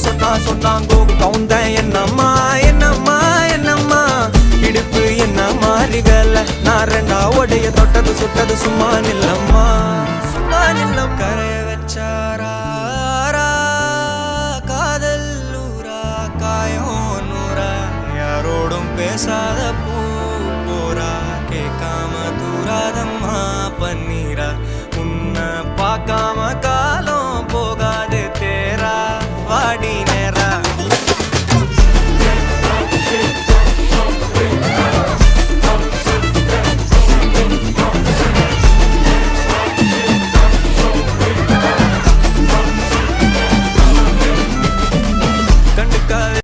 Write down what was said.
சொன்னாங்கோ கவுந்தேன் என்னம்மா என்னம்மா என்னம்மா இடுப்பு என்ன மாறி வேலை நான் ரெண்டா உடைய தொட்டது சுட்டது சும்மா நில்லம்மா சும்மா நில்லம் கரைய வச்சாரா காதல் ஊரா காயம் நூறா யாரோடும் பேசாத பூ போரா கேட்காம தூராதம்மா பன்னீரா உன்னை பார்க்காம